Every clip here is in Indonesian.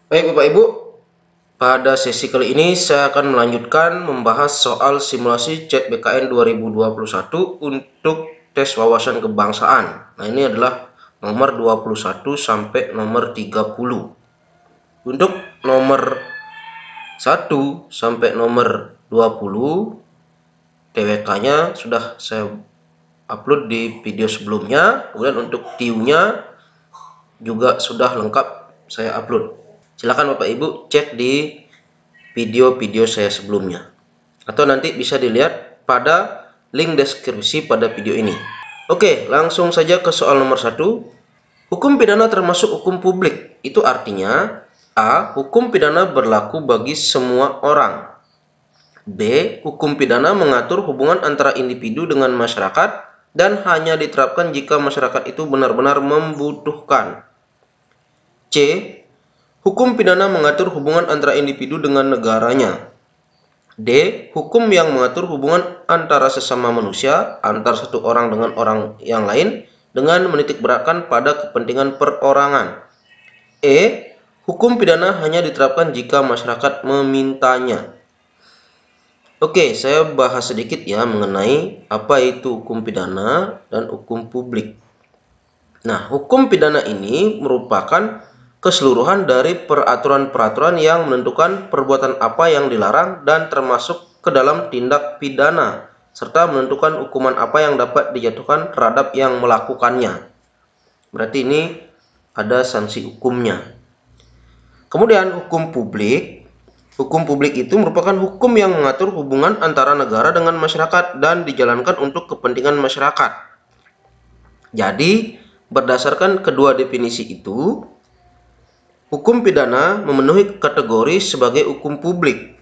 Baik Bapak Ibu, pada sesi kali ini saya akan melanjutkan membahas soal simulasi CET-BKN 2021 untuk tes wawasan kebangsaan. Nah, ini adalah nomor 21 sampai nomor 30. Untuk nomor 1 sampai nomor 20, TWK-nya sudah saya upload di video sebelumnya. Kemudian untuk TIU-nya juga sudah lengkap saya upload. Silakan Bapak Ibu cek di video-video saya sebelumnya, atau nanti bisa dilihat pada link deskripsi pada video ini. Oke, langsung saja ke soal nomor 1. Hukum pidana termasuk hukum publik. Itu artinya A. Hukum pidana berlaku bagi semua orang. B. Hukum pidana mengatur hubungan antara individu dengan masyarakat dan hanya diterapkan jika masyarakat itu benar-benar membutuhkan. C. Hukum pidana mengatur hubungan antara individu dengan negaranya. D. Hukum yang mengatur hubungan antara sesama manusia, antar satu orang dengan orang yang lain, dengan menitikberatkan pada kepentingan perorangan. E. Hukum pidana hanya diterapkan jika masyarakat memintanya. Oke, saya bahas sedikit ya mengenai apa itu hukum pidana dan hukum publik. Nah, hukum pidana ini merupakan keseluruhan dari peraturan-peraturan yang menentukan perbuatan apa yang dilarang dan termasuk ke dalam tindak pidana, serta menentukan hukuman apa yang dapat dijatuhkan terhadap yang melakukannya. Berarti ini ada sanksi hukumnya. Kemudian hukum publik. Hukum publik itu merupakan hukum yang mengatur hubungan antara negara dengan masyarakat dan dijalankan untuk kepentingan masyarakat. Jadi, berdasarkan kedua definisi itu, hukum pidana memenuhi kategori sebagai hukum publik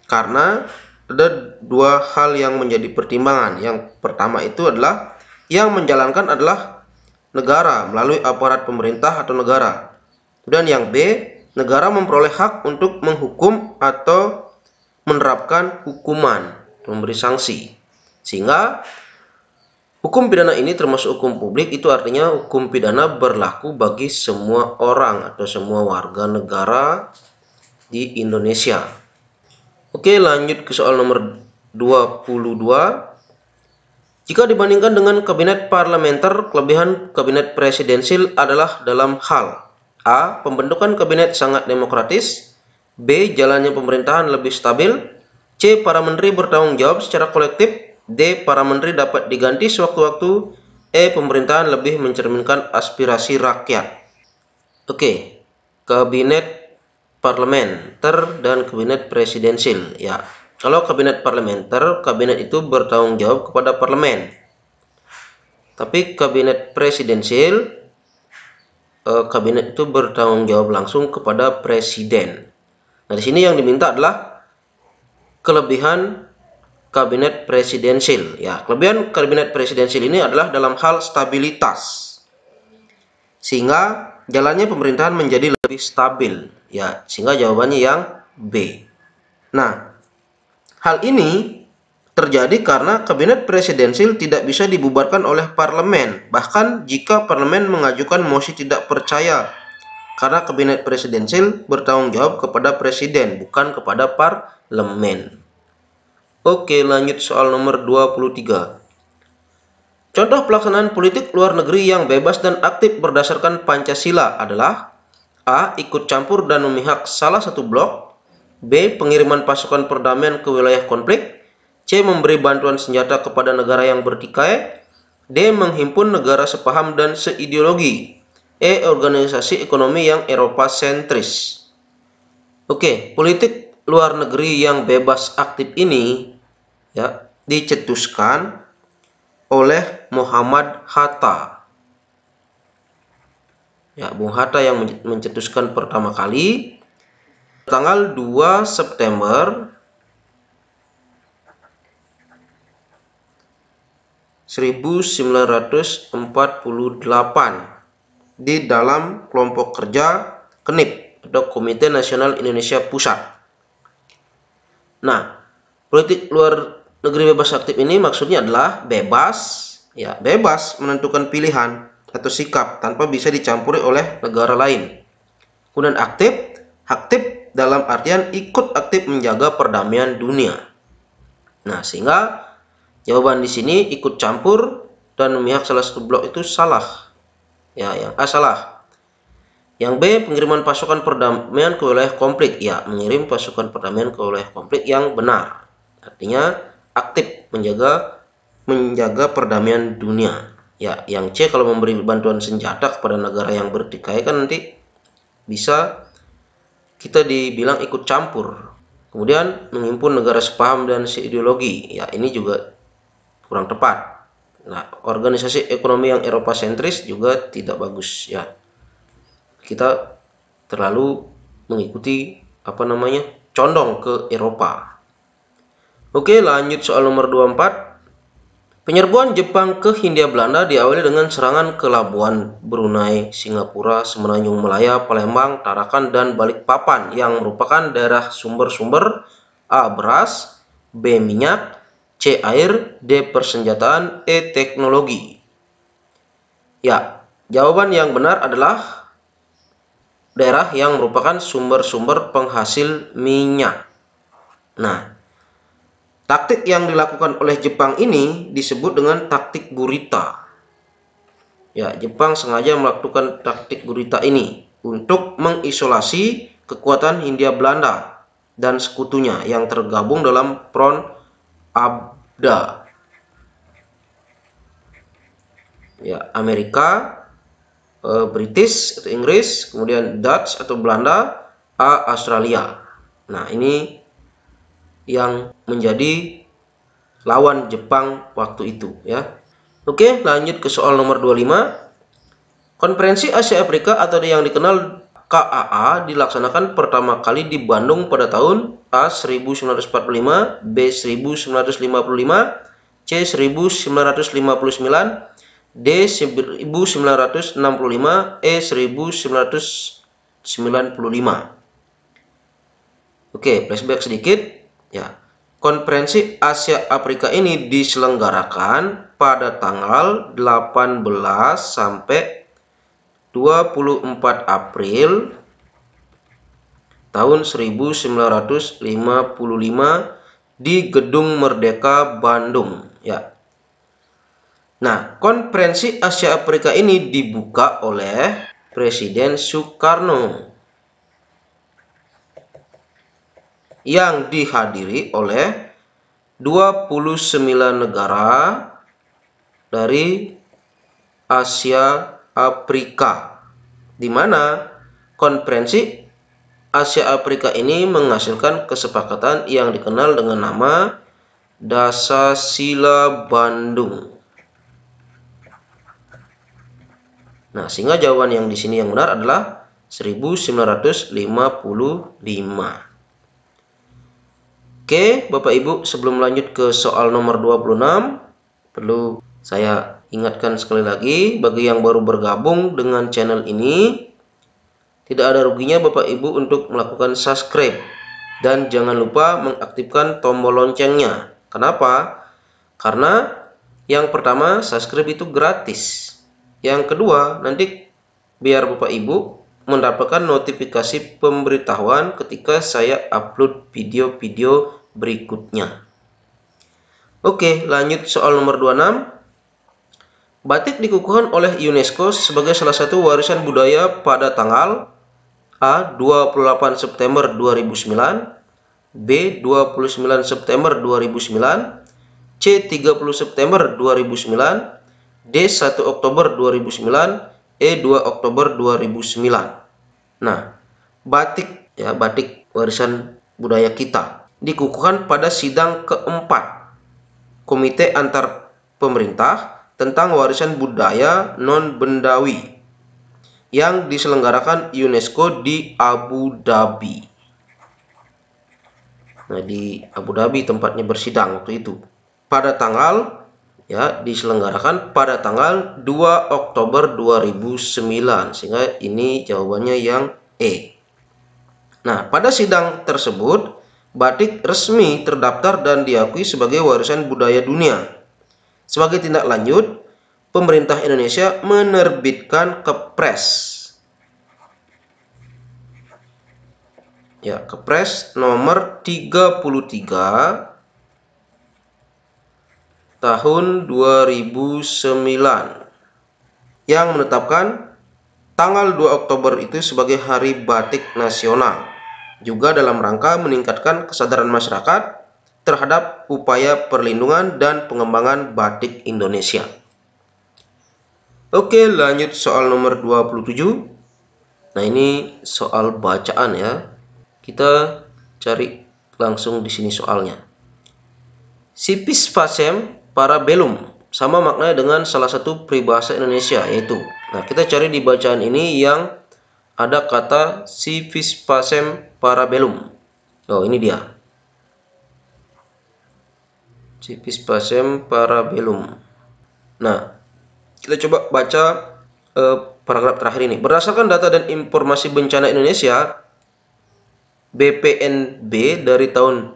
karena ada dua hal yang menjadi pertimbangan. Yang pertama itu adalah yang menjalankan adalah negara melalui aparat pemerintah atau negara. Dan yang B, negara memperoleh hak untuk menghukum atau menerapkan hukuman, memberi sanksi. Sehingga hukum pidana ini termasuk hukum publik, itu artinya hukum pidana berlaku bagi semua orang atau semua warga negara di Indonesia. Oke, lanjut ke soal nomor 22. Jika dibandingkan dengan kabinet parlementer, kelebihan kabinet presidensil adalah dalam hal A. Pembentukan kabinet sangat demokratis. B. Jalannya pemerintahan lebih stabil. C. Para menteri bertanggung jawab secara kolektif. D. Para menteri dapat diganti sewaktu-waktu. E. Pemerintahan lebih mencerminkan aspirasi rakyat. Oke, kabinet parlementer dan kabinet presidensil. Ya, kalau kabinet parlementer, kabinet itu bertanggung jawab kepada parlemen. Tapi kabinet presidensil, kabinet itu bertanggung jawab langsung kepada presiden. Nah, di sini yang diminta adalah kelebihan kabinet presidensil. Ya, kelebihan kabinet presidensil ini adalah dalam hal stabilitas, sehingga jalannya pemerintahan menjadi lebih stabil. Ya, sehingga jawabannya yang B. Nah, hal ini terjadi karena kabinet presidensil tidak bisa dibubarkan oleh parlemen, bahkan jika parlemen mengajukan mosi tidak percaya, karena kabinet presidensil bertanggung jawab kepada presiden, bukan kepada parlemen. Oke, lanjut soal nomor 23. Contoh pelaksanaan politik luar negeri yang bebas dan aktif berdasarkan Pancasila adalah A. Ikut campur dan memihak salah satu blok. B. Pengiriman pasukan perdamaian ke wilayah konflik. C. Memberi bantuan senjata kepada negara yang bertikai. D. Menghimpun negara sepaham dan seideologi. E. Organisasi ekonomi yang Eropa sentris. Oke, politik luar negeri yang bebas aktif ini ya dicetuskan oleh Muhammad Hatta. Ya, Bung Hatta yang mencetuskan pertama kali tanggal 2 September 1948 di dalam kelompok kerja KNIP atau Komite Nasional Indonesia Pusat. Nah, politik luar negeri bebas aktif ini maksudnya adalah bebas, ya, bebas menentukan pilihan atau sikap tanpa bisa dicampuri oleh negara lain. Kemudian aktif Aktif dalam artian ikut aktif menjaga perdamaian dunia. Nah, sehingga jawaban di sini ikut campur dan memihak salah satu blok itu salah. Ya, yang A salah. Yang B, pengiriman pasukan perdamaian ke wilayah konflik. Ya, mengirim pasukan perdamaian ke wilayah konflik yang benar. Artinya aktif menjaga perdamaian dunia. Ya, yang C kalau memberi bantuan senjata kepada negara yang bertikai kan nanti bisa kita dibilang ikut campur. Kemudian menghimpun negara sepaham dan seideologi. Ya, ini juga kurang tepat. Nah, organisasi ekonomi yang Eropa sentris juga tidak bagus ya. Kita terlalu mengikuti condong ke Eropa. Oke, lanjut soal nomor 24. Penyerbuan Jepang ke Hindia Belanda diawali dengan serangan ke Labuan, Brunei, Singapura, Semenanjung Malaya, Palembang, Tarakan, dan Balikpapan yang merupakan daerah sumber-sumber A. Beras, B. Minyak, C. Air, D. Persenjataan, E. Teknologi. Ya, jawaban yang benar adalah daerah yang merupakan sumber-sumber penghasil minyak. Nah, taktik yang dilakukan oleh Jepang ini disebut dengan taktik gurita. Ya, Jepang sengaja melakukan taktik gurita ini untuk mengisolasi kekuatan Hindia Belanda dan sekutunya yang tergabung dalam Front Abda. Ya, Amerika, British atau Inggris, kemudian Dutch atau Belanda, A. Australia. Nah, ini yang menjadi lawan Jepang waktu itu ya. Oke, lanjut ke soal nomor 25. Konferensi Asia Afrika atau yang dikenal KAA dilaksanakan pertama kali di Bandung pada tahun A. 1945, B. 1955, C. 1959, D. 1965, E. 1995. Oke, flashback sedikit ya. Konferensi Asia Afrika ini diselenggarakan pada tanggal 18 sampai 24 April tahun 1955 di Gedung Merdeka Bandung ya. Nah, konferensi Asia Afrika ini dibuka oleh Presiden Soekarno yang dihadiri oleh 29 negara dari Asia Afrika, di mana konferensi Asia Afrika ini menghasilkan kesepakatan yang dikenal dengan nama Dasasila Bandung. Nah, sehingga jawaban yang di sini yang benar adalah 1955. Oke, Bapak Ibu, sebelum lanjut ke soal nomor 26, perlu saya ingatkan sekali lagi bagi yang baru bergabung dengan channel ini, tidak ada ruginya Bapak Ibu untuk melakukan subscribe dan jangan lupa mengaktifkan tombol loncengnya. Kenapa? Karena yang pertama, subscribe itu gratis. Yang kedua, nanti biar Bapak Ibu mendapatkan notifikasi pemberitahuan ketika saya upload video-video berikutnya. Oke, lanjut soal nomor 26. Batik dikukuhkan oleh UNESCO sebagai salah satu warisan budaya pada tanggal A. 28 September 2009, B. 29 September 2009, C. 30 September 2009, D. 1 Oktober 2009, E. 2 Oktober 2009. Nah, batik ya, batik warisan budaya kita dikukuhkan pada sidang keempat Komite Antar Pemerintah tentang Warisan Budaya Non-Bendawi yang diselenggarakan UNESCO di Abu Dhabi. Nah, di Abu Dhabi tempatnya bersidang waktu itu. Pada tanggal diselenggarakan pada tanggal 2 Oktober 2009, sehingga ini jawabannya yang E. Nah, pada sidang tersebut batik resmi terdaftar dan diakui sebagai warisan budaya dunia. Sebagai tindak lanjut, pemerintah Indonesia menerbitkan Kepres Ya, Kepres nomor 33 tahun 2009 yang menetapkan tanggal 2 Oktober itu sebagai Hari Batik Nasional, juga dalam rangka meningkatkan kesadaran masyarakat terhadap upaya perlindungan dan pengembangan batik Indonesia. Oke, lanjut soal nomor 27. Nah, ini soal bacaan ya. Kita cari langsung di sini soalnya. Sipisce pacem parabellum sama maknanya dengan salah satu peribahasa Indonesia, yaitu. Nah, kita cari di bacaan ini yang ada kata sipisce pacem parabellum. Oh, ini dia. Sipisce pacem parabellum. Nah, kita coba baca paragraf terakhir ini. Berdasarkan data dan informasi bencana Indonesia, BPNB dari tahun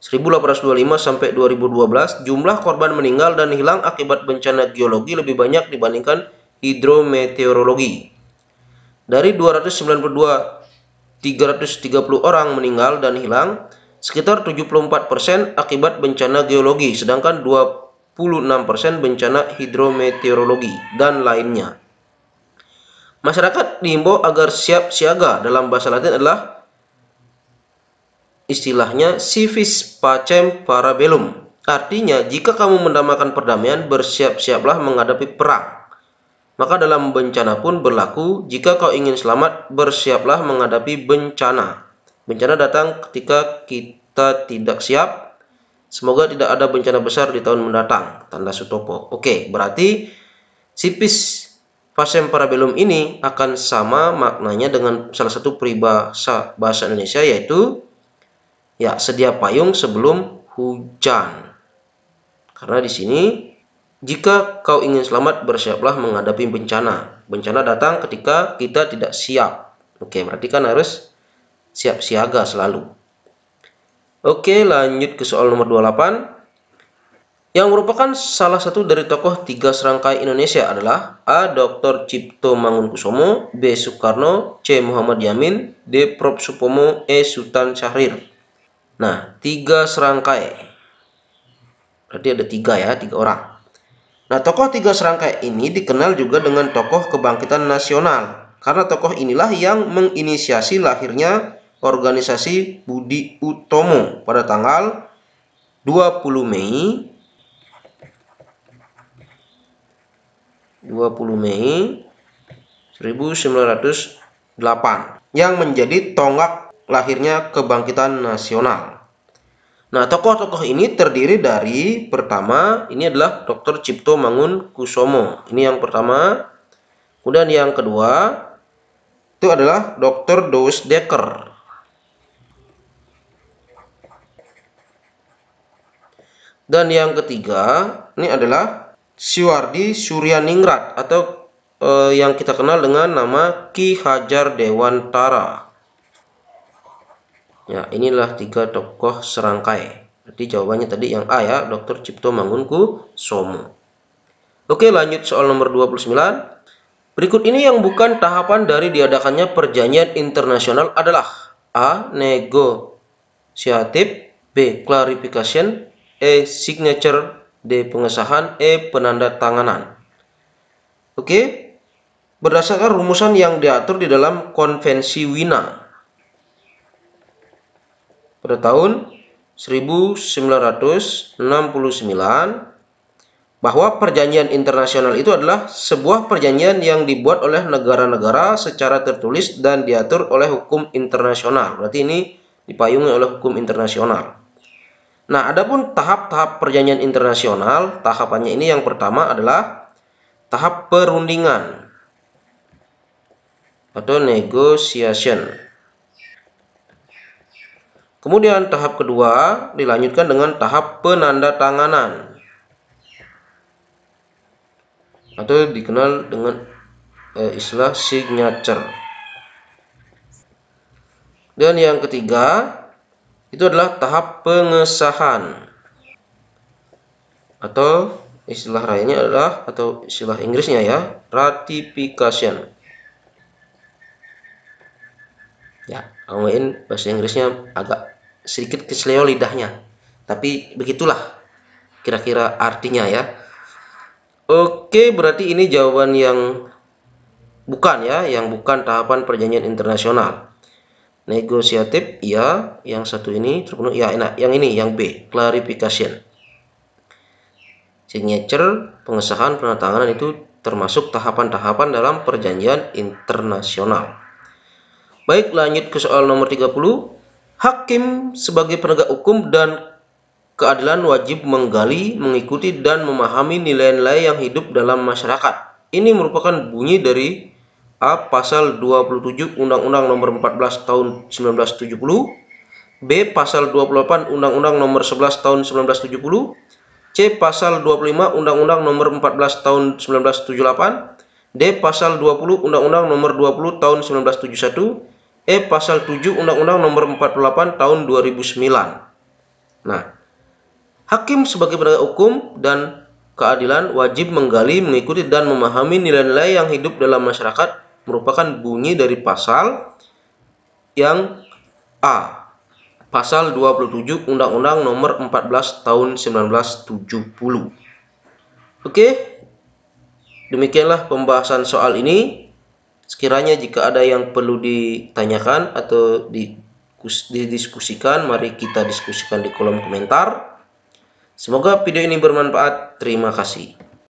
1825 sampai 2012, jumlah korban meninggal dan hilang akibat bencana geologi lebih banyak dibandingkan hidrometeorologi. Dari 292, 330 orang meninggal dan hilang, sekitar 74% akibat bencana geologi, sedangkan 26% bencana hidrometeorologi dan lainnya. Masyarakat diimbau agar siap siaga, dalam bahasa Latin adalah istilahnya sipisce pacem parabellum. Artinya, jika kamu mendamaikan perdamaian, bersiap-siaplah menghadapi perang. Maka dalam bencana pun berlaku, jika kau ingin selamat, bersiaplah menghadapi bencana. Bencana datang ketika kita tidak siap. Semoga tidak ada bencana besar di tahun mendatang. Tanda Sutopo. Oke, berarti sipisce pacem parabellum ini akan sama maknanya dengan salah satu peribahasa bahasa Indonesia, yaitu ya, sedia payung sebelum hujan. Karena di sini, jika kau ingin selamat, bersiaplah menghadapi bencana. Bencana datang ketika kita tidak siap. Oke, berarti kan harus siap siaga selalu. Oke, lanjut ke soal nomor 28. Yang merupakan salah satu dari tokoh tiga serangkai Indonesia adalah A. Dr. Cipto Mangunkusumo, B. Soekarno, C. Muhammad Yamin, D. Prof. Supomo, E. Sultan Syahrir. Nah, tiga serangkai. Berarti ada tiga ya, tiga orang. Nah, tokoh tiga serangkai ini dikenal juga dengan tokoh kebangkitan nasional. Karena tokoh inilah yang menginisiasi lahirnya organisasi Budi Utomo pada tanggal 20 Mei 1908 yang menjadi tonggak lahirnya kebangkitan nasional. Nah, tokoh-tokoh ini terdiri dari, pertama, ini adalah Dr. Cipto Mangunkusumo. Ini yang pertama. Kemudian yang kedua, itu adalah Dr. Douwes Dekker. Dan yang ketiga, ini adalah Siwardi Suryaningrat atau yang kita kenal dengan nama Ki Hajar Dewantara. Ya, inilah tiga tokoh serangkai. Jadi jawabannya tadi yang A ya, Dr. Cipto Mangunkusumo. Oke, lanjut soal nomor 29. Berikut ini yang bukan tahapan dari diadakannya perjanjian internasional adalah A. Negosiatif, B. Clarification, E. Signature, D. Pengesahan, E. Penandatanganan. Oke, berdasarkan rumusan yang diatur di dalam Konvensi Wina pada tahun 1969, bahwa perjanjian internasional itu adalah sebuah perjanjian yang dibuat oleh negara-negara secara tertulis dan diatur oleh hukum internasional. Berarti ini dipayungi oleh hukum internasional. Nah, adapun tahap-tahap perjanjian internasional, tahapannya ini yang pertama adalah tahap perundingan atau negotiation. Kemudian tahap kedua dilanjutkan dengan tahap penandatanganan atau dikenal dengan istilah signature. Dan yang ketiga itu adalah tahap pengesahan atau istilah lainnya adalah, atau istilah Inggrisnya ya, ratification. Ya, Angin bahasa Inggrisnya agak sedikit kesleo lidahnya. Tapi begitulah kira-kira artinya ya. Oke, berarti ini jawaban yang bukan ya, yang bukan tahapan perjanjian internasional. Negosiatif, ya. Yang satu ini terpenuhi, ya. Enak. Yang ini, yang B, clarification. Signature, pengesahan, penandatanganan itu termasuk tahapan-tahapan dalam perjanjian internasional. Baik, lanjut ke soal nomor 30. Hakim sebagai penegak hukum dan keadilan wajib menggali, mengikuti, dan memahami nilai-nilai yang hidup dalam masyarakat. Ini merupakan bunyi dari A. Pasal 27 Undang-Undang Nomor 14 Tahun 1970, B. Pasal 28 Undang-Undang Nomor 11 Tahun 1970, C. Pasal 25 Undang-Undang Nomor 14 Tahun 1978, D. Pasal 20 Undang-Undang Nomor 20 Tahun 1971, E. Pasal 7 Undang-Undang Nomor 48 Tahun 2009. Nah, hakim sebagai penegak hukum dan keadilan wajib menggali, mengikuti, dan memahami nilai-nilai yang hidup dalam masyarakat merupakan bunyi dari pasal yang A. Pasal 27 Undang-Undang Nomor 14 Tahun 1970. Oke, demikianlah pembahasan soal ini. Sekiranya jika ada yang perlu ditanyakan atau didiskusikan, mari kita diskusikan di kolom komentar. Semoga video ini bermanfaat. Terima kasih.